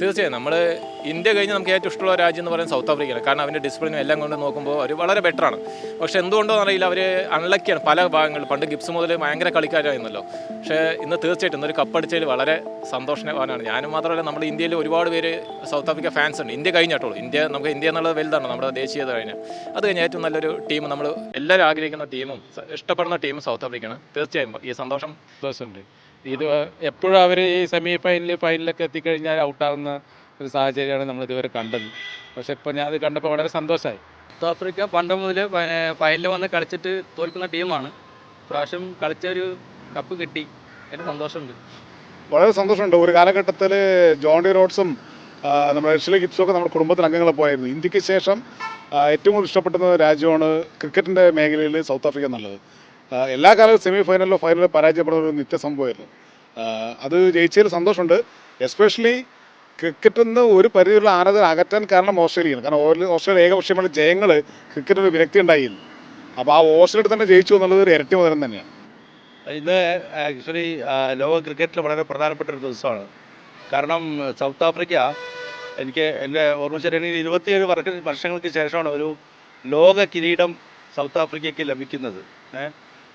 തീർച്ചയായും നമ്മൾ ഇന്ത്യ കഴിഞ്ഞ് നമുക്ക് ഏറ്റവും ഇഷ്ടമുള്ള രാജ്യം എന്ന് പറയുന്നത് സൗത്ത് ആഫ്രിക്കയാണ്. കാരണം അവൻ്റെ ഡിസിപ്ലിനും എല്ലാം കൊണ്ട് നോക്കുമ്പോൾ അവർ വളരെ ബെറ്ററാണ്. പക്ഷേ എന്തുകൊണ്ടോ അറിയില്ല, അവർ അൺലക്കിയാണ് പല ഭാഗങ്ങളിൽ. പണ്ട് ഗിബ്സ് മുതൽ ഭയങ്കര കളിക്കാരായിരുന്നല്ലോ. പക്ഷേ ഇന്ന് തീർച്ചയായിട്ടും ഇന്നൊരു കപ്പടിച്ചതിൽ വളരെ സന്തോഷവാനാണ്. ഞാനും മാത്രമല്ല, നമ്മുടെ ഇന്ത്യയിൽ ഒരുപാട് പേര് സൗത്ത് ആഫ്രിക്ക ഫാൻസ് ഉണ്ട്. ഇന്ത്യ കഴിഞ്ഞിട്ടുള്ളൂ. നമുക്ക് ഇന്ത്യ എന്നുള്ളത് വലുതാണ്, നമ്മുടെ ദേശീയത കഴിഞ്ഞാൽ. അത് കഴിഞ്ഞാൽ ഏറ്റവും നല്ലൊരു ടീം, നമ്മൾ എല്ലാവരും ആഗ്രഹിക്കുന്ന ടീമും ഇഷ്ടപ്പെടുന്ന ടീമും സൗത്ത് ആഫ്രിക്കയാണ്. തീർച്ചയായും ഈ സന്തോഷമുണ്ട്. ഇത് എപ്പോഴും അവർ ഈ സെമി ഫൈനലൊക്കെ എത്തിക്കഴിഞ്ഞാൽ ഔട്ടാകുന്ന ഒരു സാഹചര്യമാണ് നമ്മൾ ഇതുവരെ കണ്ടത്. പക്ഷെ ഇപ്പോൾ ഞാൻ അത് കണ്ടപ്പോൾ വളരെ സന്തോഷമായി. സൗത്ത് ആഫ്രിക്ക പണ്ട് മുതൽ ഫൈനലിൽ വന്ന് കളിച്ചിട്ട് തോൽക്കുന്ന ടീമാണ്. പ്രാവശ്യം കളിച്ചൊരു കപ്പ് കിട്ടി, എനിക്ക് സന്തോഷമുണ്ട്. വളരെ സന്തോഷമുണ്ട്. ഒരു കാലഘട്ടത്തിൽ ജോൺ ഡി റോഡ്സും നമ്മുടെ ഷെർലി ഗിബ്സും ഒക്കെ നമ്മുടെ കുടുംബത്തിൽ അംഗങ്ങളെ പോയിരുന്നു. ഇന്ത്യക്ക് ശേഷം ഏറ്റവും കൂടുതൽ ഇഷ്ടപ്പെടുന്ന രാജ്യമാണ് ക്രിക്കറ്റിൻ്റെ മേഖലയിൽ സൗത്ത് ആഫ്രിക്ക എന്നുള്ളത്. എല്ലാ കാലവും സെമി ഫൈനലിലോ ഫൈനലിലോ പരാജയപ്പെടുന്ന ഒരു നിത്യസംഭവമായിരുന്നു. അത് ജയിച്ചതിൽ സന്തോഷമുണ്ട്. എസ്പെഷ്യലി ക്രിക്കറ്റിൽ നിന്ന് ഒരു പരിധിയുള്ള ആരാധന അകറ്റാൻ കാരണം ഓസ്ട്രേലിയയാണ്. കാരണം ഓസ്ട്രേലിയ ഏകപക്ഷീയമായ ജയങ്ങൾ ക്രിക്കറ്റിന് വിരക്തി ഉണ്ടായിരുന്നു. അപ്പോൾ ആ ഓസ്ട്രേലിയ തന്നെ ജയിച്ചു എന്നുള്ളത് ഒരു ഇരട്ടി മുതലം തന്നെയാണ്. ഇന്ന് ആക്ച്വലി ലോക ക്രിക്കറ്റിൽ വളരെ പ്രധാനപ്പെട്ട ഒരു ദിവസമാണ്. കാരണം സൗത്ത് ആഫ്രിക്ക, എനിക്ക് എൻ്റെ ഓർമ്മ ശരിയാണെങ്കിൽ 27 വർഷങ്ങൾക്ക് ശേഷമാണ് ഒരു ലോക കിരീടം സൗത്ത് ആഫ്രിക്കയ്ക്ക് ലഭിക്കുന്നത്.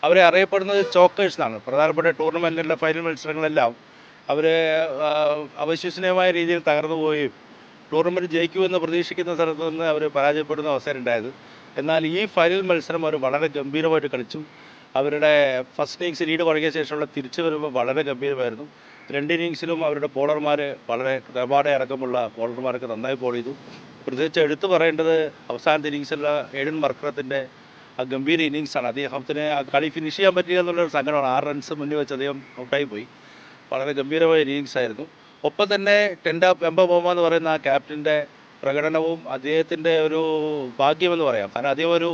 അവരെ അറിയപ്പെടുന്നത് ചോക്കേഴ്സ് എന്നാണ്. പ്രധാനപ്പെട്ട ടൂർണമെൻറ്റിൻ്റെ ഫൈനൽ മത്സരങ്ങളെല്ലാം അവർ അവിശ്വസനീയമായ രീതിയിൽ തകർന്നു പോവുകയും ടൂർണമെൻറ്റ് ജയിക്കുമെന്ന് പ്രതീക്ഷിക്കുന്ന സ്ഥലത്ത് നിന്ന് അവർ പരാജയപ്പെടുന്ന അവസരം ഉണ്ടായത്. എന്നാൽ ഈ ഫൈനൽ മത്സരം അവർ വളരെ ഗംഭീരമായിട്ട് കളിച്ചു. അവരുടെ ഫസ്റ്റ് ഇന്നിങ്സ് ലീഡ് കുറഞ്ഞ ശേഷമുള്ള തിരിച്ചു വരുമ്പോൾ വളരെ ഗംഭീരമായിരുന്നു. 2 ഇന്നിങ്സിലും അവരുടെ ബോളർമാർ വളരെ നിലപാടെ അടക്കമുള്ള ബോളർമാരൊക്കെ നന്നായി ബോൾ ചെയ്തു. പ്രത്യേകിച്ച് എടുത്തു പറയേണ്ടത് അവസാനത്തെ ഇന്നിങ്സിലുള്ള എയ്ഡൻ മർക്രത്തിൻ്റെ ആ ഗംഭീര ഇന്നിങ്സാണ്. അദ്ദേഹത്തിന് ആ കളി ഫിനിഷ് ചെയ്യാൻ പറ്റില്ല എന്നുള്ളൊരു സങ്കടമാണ്. 6 റൺസ് മുന്നിൽ വെച്ച് അദ്ദേഹം ഔട്ടായി പോയി. വളരെ ഗംഭീരമായ ഇന്നിങ്സ് ആയിരുന്നു. ഒപ്പം തന്നെ എംബ ബോമ എന്ന് പറയുന്ന ആ ക്യാപ്റ്റൻ്റെ പ്രകടനവും അദ്ദേഹത്തിൻ്റെ ഒരു ഭാഗ്യമെന്ന് പറയാം. കാരണം അദ്ദേഹം ഒരു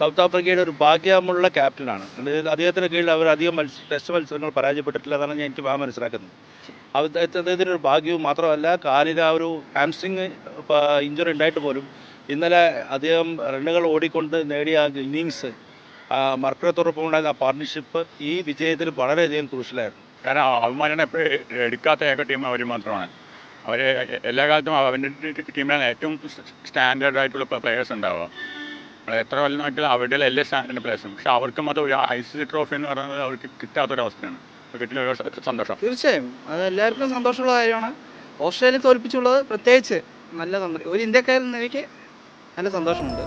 സൗത്ത് ആഫ്രിക്കയുടെ ഒരു ഭാഗ്യമുള്ള ക്യാപ്റ്റനാണ്. അദ്ദേഹത്തിന് കീഴിൽ അവർ അധികം ടെസ്റ്റ് മത്സരങ്ങൾ പരാജയപ്പെട്ടിട്ടില്ല. അതാണ് എനിക്ക് മനസ്സിലാക്കുന്നത്. അദ്ദേഹത്തിൻ്റെ ഒരു ഭാഗ്യവും മാത്രമല്ല, കാലിന് ആ ഒരു ഹാംസ്ട്രിങ് ഇഞ്ചുറി ഉണ്ടായിട്ട് പോലും ഇന്നലെ അദ്ദേഹം റണ്ണുകൾ ഓടിക്കൊണ്ട് നേടിയ ഇന്നിങ്സ്, മർക്കറത്തോടൊപ്പം ഉണ്ടായിരുന്ന പാർട്ണർഷിപ്പ് ഈ വിജയത്തിൽ വളരെയധികം ക്രൂഷ്യലായിരുന്നു. കാരണം അവന്മാരാണ് എപ്പോഴും എടുക്കാത്ത ഏക ടീം അവർ മാത്രമാണ്. അവർ എല്ലാ കാലത്തും അവൻ്റെ ടീമിലാണ് ഏറ്റവും സ്റ്റാൻഡേർഡായിട്ടുള്ള പ്ലെയേഴ്സ് ഉണ്ടാവുക. എത്ര കൊല്ലമായിട്ടുള്ള അവരുടെ എല്ലാ സ്റ്റാൻഡേർഡ് പ്ലേയേഴ്സും. പക്ഷെ അവർക്ക് മാത്രം ഒരു ICC ട്രോഫി എന്ന് പറയുന്നത് അവർക്ക് കിട്ടാത്തൊരവസ്ഥയാണ്. കിട്ടിയ സന്തോഷം. തീർച്ചയായും അത് എല്ലാവർക്കും സന്തോഷമുള്ള കാര്യമാണ്. ഓസ്ട്രേലിയ തോൽപ്പിച്ചുള്ളത് പ്രത്യേകിച്ച് നല്ല ഒരു ഇന്ത്യക്കാരൻ എനിക്ക് നല്ല സന്തോഷമുണ്ട്.